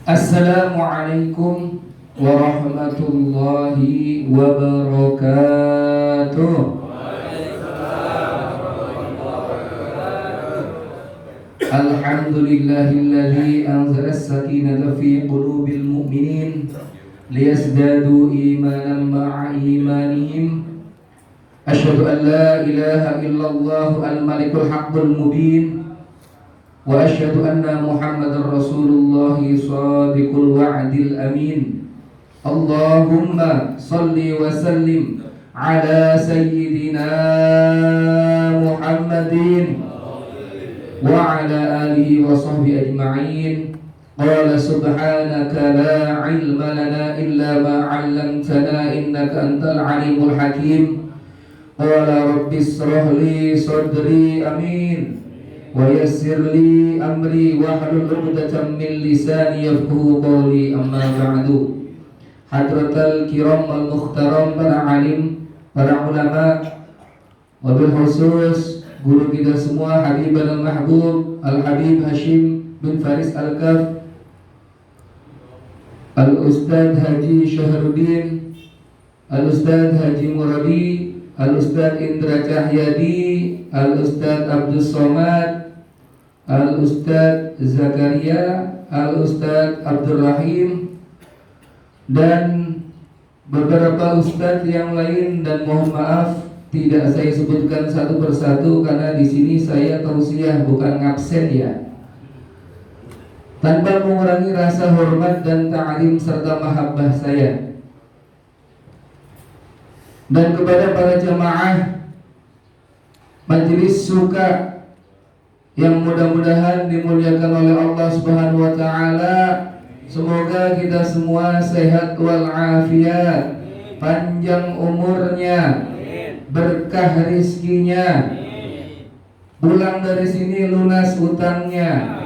Assalamualaikum warahmatullahi wabarakatuh. Alhamdulillahilladzi anzala as-sakinata fi qulubil mu'minin liyazdadu imanan ma'a imanihim. Asyhadu an la ilaha illallah al-malikul haqqul mubin wa asyhadu anna Muhammadar Rasulullah shadiqul wa'dil amin. Allahumma salli wa sallim ala sayyidina Muhammadin wa ala alihi wa sahbihi ajma'in. Qala subhanaka la ilma lana illa ma 'allamtana innaka antal alimul hakim. Qala rabbi ishrah li sadri amin wa yassir li amri wahlul 'uqdatam min lisani yafqahu qawli. Amma ba'du. Hadratal kiram wal muhtaram, para alim, para ulama, wabil khusus guru kita semua Habibana al-Mahbub Al-Habib Hashim bin Faris Al-Kaf, Al-Ustadz Haji Syahruddin, Al-Ustadz Haji Muradi, Al-Ustadz Indra Cahyadi, Al-Ustadz Abdul Somad, Al-Ustadz Zakaria, Al-Ustadz Abdul Rahim, dan beberapa ustadz yang lain, dan mohon maaf tidak saya sebutkan satu persatu karena di sini saya tausiah bukan ngabsen ya. Tanpa mengurangi rasa hormat dan ta'lim serta mahabbah saya. Dan kepada para jamaah majelis suka yang mudah-mudahan dimuliakan oleh Allah Subhanahu wa taala, semoga kita semua sehat walafiat, panjang umurnya, berkah rizkinya, pulang dari sini lunas utangnya,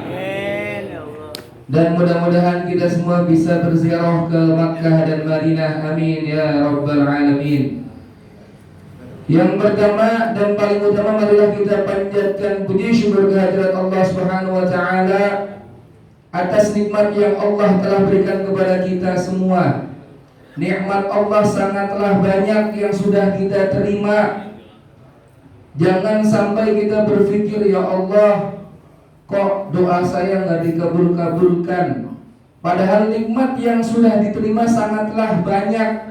dan mudah-mudahan kita semua bisa berziarah ke Makkah dan Madinah. Amin ya rabbal alamin. Yang pertama dan paling utama, marilah kita panjatkan puji syukur kehadirat Allah Subhanahu wa taala atas nikmat yang Allah telah berikan kepada kita semua. Nikmat Allah sangatlah banyak yang sudah kita terima. Jangan sampai kita berpikir, ya Allah, kok doa saya nggak dikabul-kabulkan. Padahal nikmat yang sudah diterima sangatlah banyak.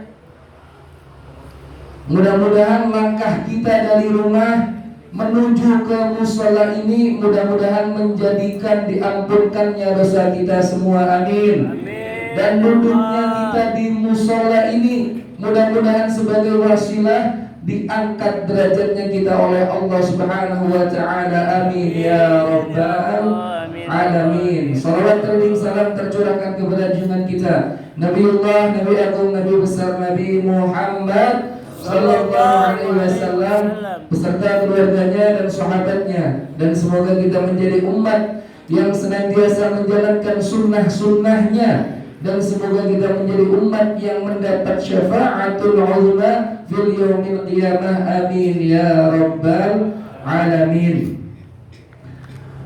Mudah-mudahan langkah kita dari rumah menuju ke mushola ini mudah-mudahan menjadikan diampunkannya dosa kita semua. Amin. Dan duduknya kita di mushola ini mudah-mudahan sebagai wasilah diangkat derajatnya kita oleh Allah Subhanahu wa taala. Amin ya rabbal alamin. Salawat dan salam tercurahkan kepada junjungan kita Nabiullah, Nabi Agung, Nabi besar Nabi Muhammad sallallahu alaihi wasallam beserta keluarganya dan sahabatnya, dan semoga kita menjadi umat yang senantiasa menjalankan sunnah-sunnahnya, dan semoga kita menjadi umat yang mendapat syafa'atul uzma fil yaumil qiyamah. Amin ya rabbal alamin.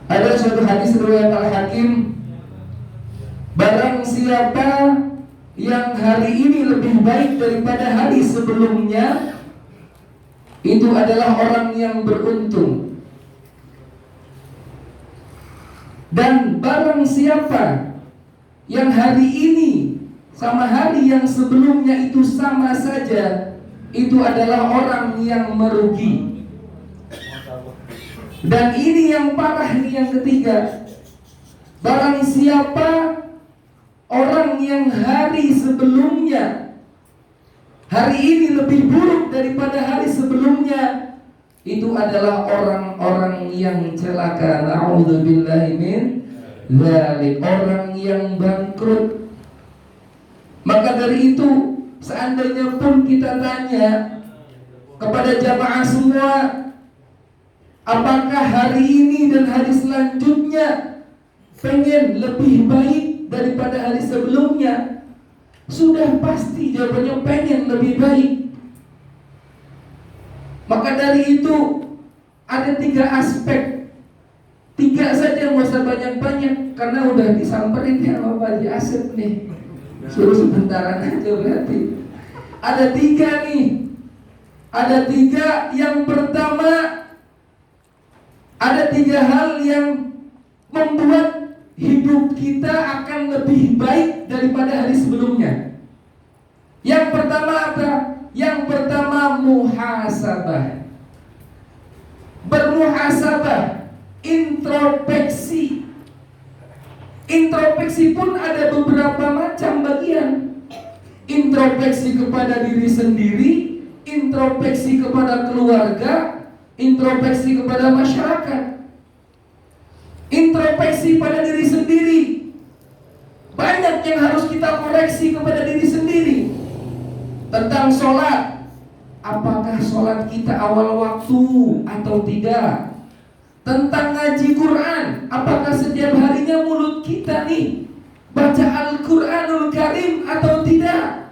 Ada suatu hadis riwayat Al-Hakim, barang siapa yang hari ini lebih baik daripada hari sebelumnya, itu adalah orang yang beruntung. Dan barang siapa yang hari ini sama hari yang sebelumnya itu sama saja, itu adalah orang yang merugi. Dan ini yang parah, ini yang ketiga. Barang siapa orang yang hari sebelumnya, hari ini lebih buruk daripada hari sebelumnya, itu adalah orang-orang yang celaka. Na'udzubillahi min dzalik, orang yang bangkrut. Maka dari itu, seandainya pun kita tanya kepada jamaah semua, apakah hari ini dan hari selanjutnya pengen lebih baik daripada hari sebelumnya, sudah pasti jawabannya pengen lebih baik. Maka dari itu ada tiga aspek, tiga 3 saja, nggak usah banyak-banyak, karena udah disamperin ya sama Pak Haji Asep nih. Suruh sebentaran aja berarti. Ada 3 nih. Ada 3. Yang pertama, ada 3 hal yang membuat hidup kita akan lebih baik daripada hari sebelumnya. Yang pertama apa? Yang pertama muhasabah. Bermuhasabah, introspeksi. Introspeksi pun ada beberapa macam bagian. Introspeksi kepada diri sendiri, introspeksi kepada keluarga, introspeksi kepada masyarakat. Introspeksi pada diri sendiri, banyak yang harus kita koreksi kepada diri sendiri. Tentang sholat, apakah sholat kita awal waktu atau tidak? Tentang ngaji Quran, apakah setiap harinya mulut kita nih baca Al-Quranul Karim atau tidak?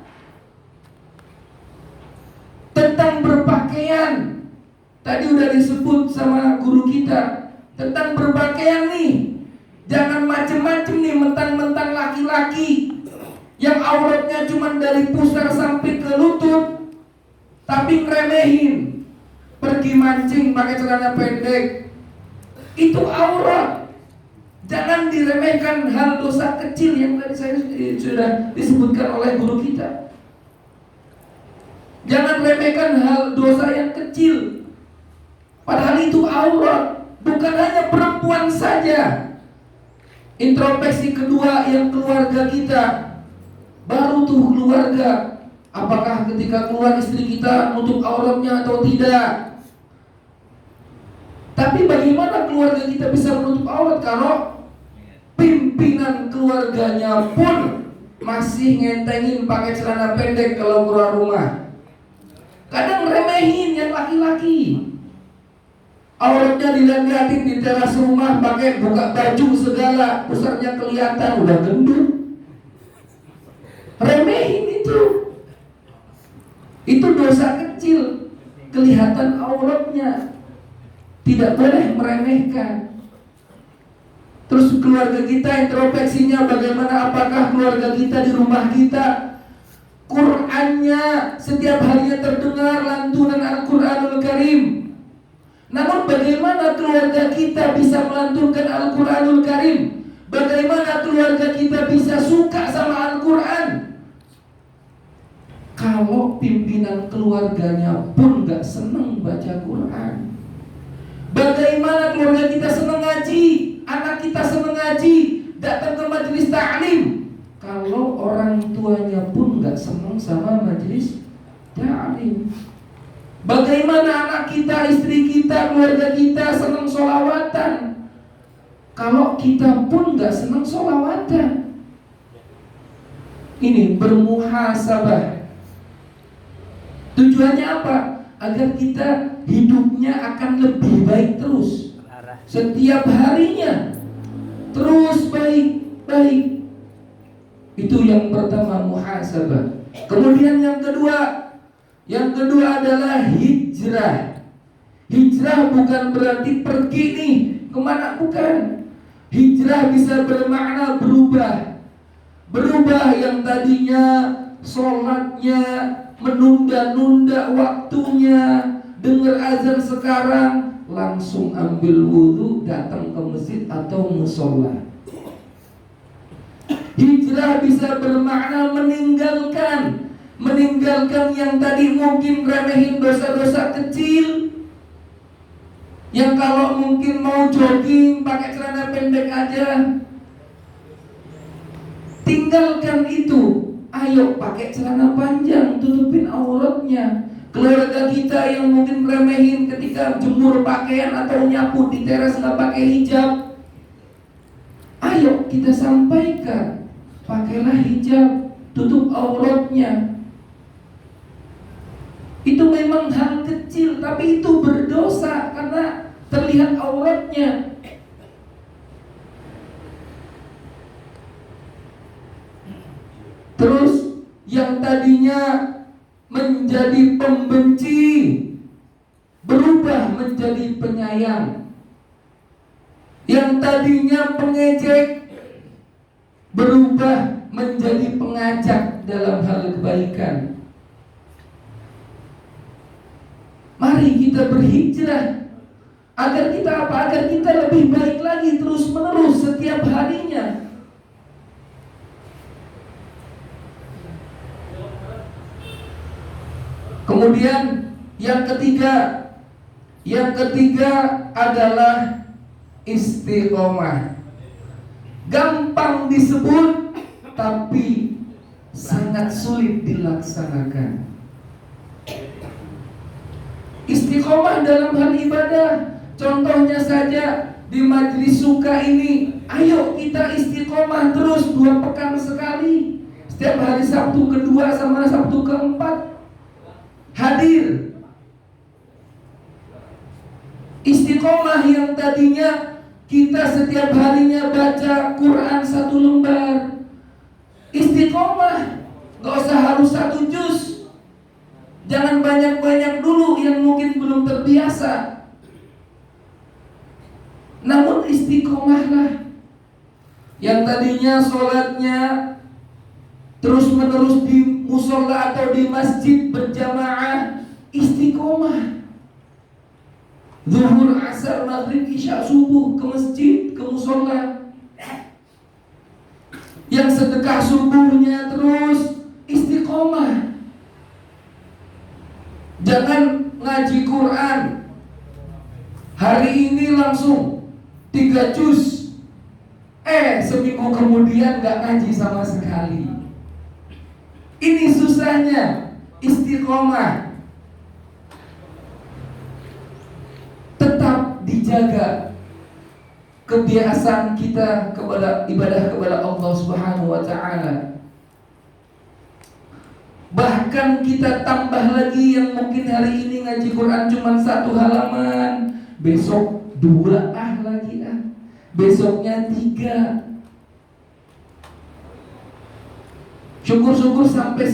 Tentang berpakaian, tadi udah disebut sama guru kita. Tentang berpakaian nih, jangan macem-macem nih, mentang-mentang laki-laki yang auratnya cuma dari pusar sampai ke lutut, tapi ngeremehin, pergi mancing pakai celana pendek, itu aurat. Jangan diremehkan hal dosa kecil yang tadi saya sudah disebutkan oleh guru kita. Jangan remehkan hal dosa yang kecil, padahal itu aurat. Bukan hanya perempuan saja. Introspeksi kedua yang keluarga kita. Baru tuh keluarga, apakah ketika keluar istri kita nutup auratnya atau tidak? Tapi bagaimana keluarga kita bisa menutup aurat kalau pimpinan keluarganya pun masih ngentengin pakai celana pendek kalau keluar rumah? Kadang remehin yang laki-laki, auratnya dilihat-lihatin di teras rumah, pakai buka baju segala, pusarnya kelihatan, udah gendut. Remehin itu. Itu dosa kecil, kelihatan auratnya. Tidak boleh meremehkan. Terus keluarga kita, introspeksinya bagaimana? Apakah keluarga kita di rumah kita Qur'annya setiap harinya terdengar lantunan Al-Quranul Karim? Namun bagaimana keluarga kita bisa melantunkan Al-Quranul Karim? Bagaimana keluarga kita bisa suka sama Al-Quran kalau pimpinan keluarganya pun gak seneng baca Quran? Bagaimana keluarga kita seneng ngaji, anak kita seneng ngaji, datang ke majelis ta'lim, kalau orang tuanya pun gak seneng sama majelis ta'lim? Bagaimana anak kita, istri kita, keluarga kita senang sholawatan, kalau kita pun gak senang sholawatan? Ini bermuhasabah. Tujuannya apa? Agar kita hidupnya akan lebih baik terus, setiap harinya terus baik-baik. Itu yang pertama, muhasabah. Kemudian yang kedua adalah hijrah. Hijrah bukan berarti pergi nih kemana, bukan. Hijrah bisa bermakna berubah. Berubah yang tadinya sholatnya menunda-nunda waktunya, dengar azan sekarang langsung ambil wudhu, datang ke masjid atau musola. Hijrah bisa bermakna meninggalkan yang tadi mungkin remehin dosa-dosa kecil, yang kalau mungkin mau jogging pakai celana pendek aja, tinggalkan itu. Ayo pakai celana panjang, tutupin auratnya. Keluarga kita yang mungkin remehin ketika jemur pakaian atau nyapu di teras nggak pakai hijab, ayo kita sampaikan, pakailah hijab, tutup auratnya. Itu memang hal kecil, tapi itu berdosa karena terlihat auratnya. Terus yang tadinya menjadi pembenci berubah menjadi penyayang. Yang tadinya pengejek berubah menjadi pengajak dalam hal kebaikan. Mari kita berhijrah. Agar kita apa? Agar kita lebih baik lagi terus menerus setiap harinya. Kemudian yang ketiga adalah istiqomah. Gampang disebut tapi sangat sulit dilaksanakan. Istiqomah dalam hal ibadah. Contohnya saja di majelis suka ini, ayo kita istiqomah terus 2 pekan sekali. Setiap hari Sabtu kedua sama Sabtu keempat hadir. Istiqomah yang tadinya kita setiap harinya baca Quran 1 lembar. Istiqomah, gak usah harus 1 juz. Jangan banyak-banyak dulu yang mungkin belum terbiasa. Namun istiqomahlah. Yang tadinya sholatnya terus menerus di musola atau di masjid berjamaah, istiqomah. Zuhur, asar, maghrib, isya, subuh ke masjid, ke musola. Yang sedekah subuhnya terus, istiqomah. Jangan ngaji Quran hari ini langsung 3 juz, seminggu kemudian gak ngaji sama sekali. Ini susahnya istiqomah. Tetap dijaga kebiasaan kita kepada ibadah kepada Allah Subhanahu wa taala. Bahkan kita tambah lagi yang mungkin hari ini ngaji Quran cuma 1 halaman, besok 2 lagi besoknya 3. Syukur-syukur sampai